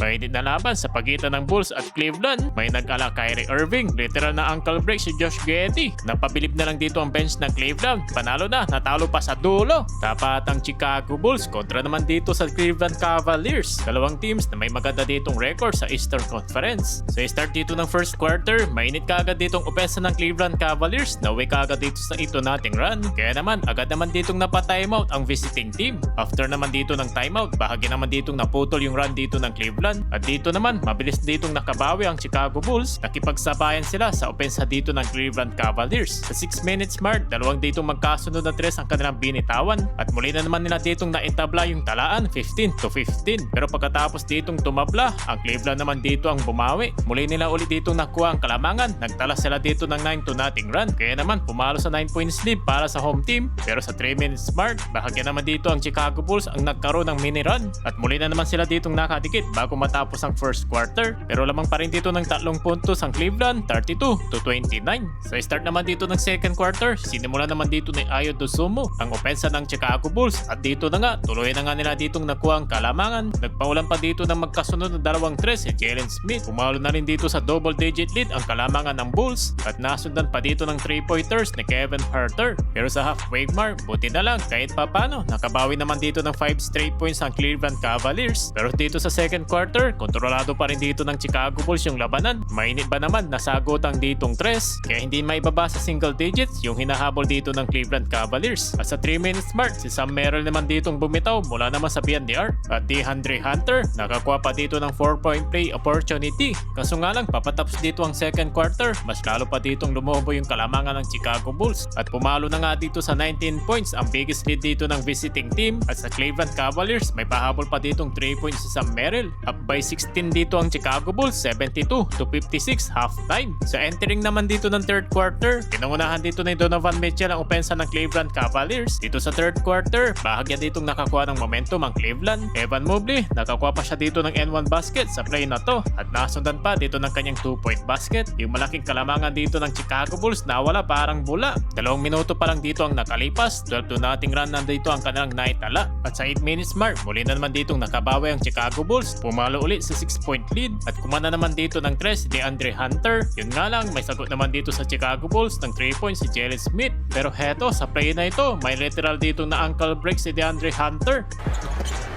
Mainit na laban sa pagitan ng Bulls at Cleveland. May nag-ala Kyrie Irving, literal na ankle break si Josh Giddey. Napabilib na lang dito ang bench ng Cleveland. Panalo na, natalo pa sa dulo. Dapat ang Chicago Bulls kontra naman dito sa Cleveland Cavaliers. Dalawang teams na may maganda ditong record sa Eastern Conference. So start dito ng first quarter, mainit kaagad ditong opensa ng Cleveland Cavaliers. Nauwi kaagad dito sa ito nating run. Kaya naman, agad naman ditong napa-timeout ang visiting team. After naman dito ng timeout, bahagi naman ditong naputol yung run dito ng Cleveland. At dito naman, mabilis ditong nakabawi ang Chicago Bulls. Nakipagsabayan sila sa opensa dito ng Cleveland Cavaliers. Sa 6 minutes mark, dalawang ditong magkasunod na tres ang kanilang binitawan. At muli na naman nila ditong naitabla yung talaan, 15-15. Pero pagkatapos ditong tumabla, ang Cleveland naman dito ang bumawi. Muli nila ulit ditong nakuha ang kalamangan. Nagtala sila dito ng 9-0 run. Kaya naman, pumalo sa 9 points lead para sa home team. Pero sa 3 minutes mark, bahagi naman dito ang Chicago Bulls ang nagkaroon ng mini run. At muli na naman sila ditong nakadikit bago matapos ang first quarter. Pero lamang pa rin dito ng 3 puntos ang Cleveland, 32-29. Sa start naman dito ng second quarter, sinimula naman dito ni Ayo Dosunmu ang opensa ng Chicago Bulls. At dito na nga, tuloy na nga nila ditong nakuha ang kalamangan. Nagpaulan pa dito ng magkasunod na dalawang tres si Jalen Smith. Pumalo na rin dito sa double digit lead ang kalamangan ng Bulls. At nasundan pa dito ng 3-pointers ni Kevin Huerter. Pero sa halfway mark, buti na lang kahit papano, nakabawi naman dito ng 5 straight points ang Cleveland Cavaliers. Pero dito sa second quarter, kontrolado pa rin dito ng Chicago Bulls yung labanan. Mainit ba naman, nasagot ang ditong tres. Kaya hindi maibaba sa single digits yung hinahabol dito ng Cleveland Cavaliers. At sa 3 minutes mark, si Sam Merrill naman ditong bumitaw mula naman sa BNDR. At DeAndre Hunter, nakakuha pa dito ng 4-point play opportunity. Kaso nga lang, papatapos dito ang second quarter, mas lalo pa ditong lumobo yung kalamangan ng Chicago Bulls. At pumalo na nga dito sa 19 points ang biggest lead dito ng visiting team. At sa Cleveland Cavaliers, may pahabol pa ditong 3 points si Sam Merrill. Up by 16 dito ang Chicago Bulls, 72-56 halftime. Sa entering naman dito ng third quarter, pinangunahan dito ni Donovan Mitchell ang opensa ng Cleveland Cavaliers. Dito sa third quarter, bahagya ditong nakakuha ng momentum ang Cleveland. Evan Mobley, nakakuha pa siya dito ng N1 basket sa play na to. At nasundan pa dito ng kanyang 2-point basket. Yung malaking kalamangan dito ng Chicago Bulls nawala parang bula. 2 minuto pa lang dito ang nakalipas. 12-0 run nandito ang kanilang naitala. At sa 8 minutes mark, muli na naman ditong nakabawi ang Chicago Bulls. Pumalo ulit sa 6-point lead. At kumana naman dito ng 3 si DeAndre Hunter. Yun nga lang, may sagot naman dito sa Chicago Bulls ng 3 points si Jalen Smith. Pero heto, sa play na ito, may literal dito na ankle break si DeAndre Hunter.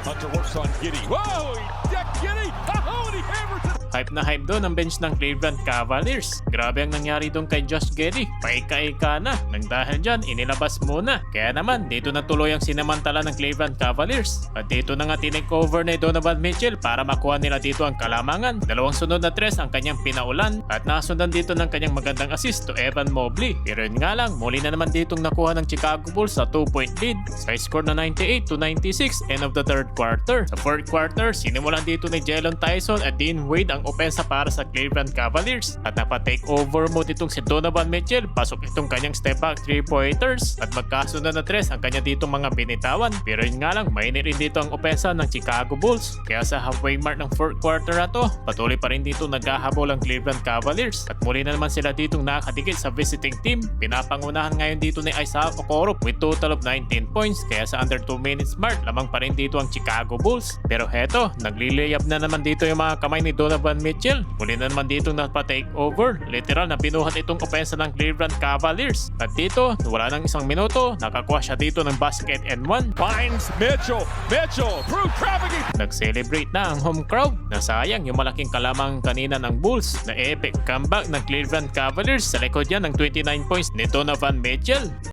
Hunter works on Giddey. Whoa! He decked Giddey! Oh, and he hammers it! Hype na hype doon ang bench ng Cleveland Cavaliers. Grabe ang nangyari doon kay Josh Giddey. Paika-ika na. Nang dahil dyan, inilabas muna. Kaya naman, dito na tuloy ang sinamantala ng Cleveland Cavaliers. At dito na nga tinake-over ni Donovan Mitchell para makuha nila dito ang kalamangan. 2 sunod na tres ang kanyang pinaulan. At nasundan dito ng kanyang magandang assist to Evan Mobley. Pero yun nga lang, muli na naman ditong nakuha ng Chicago Bulls sa 2-point lead. Sa score na 98-96, end of the third quarter. Sa fourth quarter, sinimulan dito ni Jalen Tyson at Dean Wade ang opensa para sa Cleveland Cavaliers. At napa-take over mo ditong si Donovan Mitchell. Pasok itong kanyang step back 3-pointers. At magkasunod na tres ang kanya ditong mga binitawan. Pero yun nga lang, mainit rin dito ang opensa ng Chicago Bulls. Kaya sa halfway mark ng fourth quarter na to, patuloy pa rin dito naghahabol ang Cleveland Cavaliers. At muli na naman sila ditong nakadikit sa visiting team. Pinapangunahan ngayon dito ni Isaac Okoro with total of 19 points. Kaya sa under 2 minutes mark, lamang pa rin dito ang Chicago Bulls. Pero heto, naglilayap na naman dito yung mga kamay ni Donovan Mitchell. Muli na naman dito napa-take over. Literal na binuhat itong opensa ng Cleveland Cavaliers. At dito, wala nang 1 minuto, nakakuha siya dito ng basket and 1. Finds Mitchell. Mitchell through trafficking. Nag-celebrate na ang home crowd. Nasayang yung malaking kalamang kanina ng Bulls na epic comeback ng Cleveland Cavaliers sa likod yan ng 29 points ni Donovan Mitchell.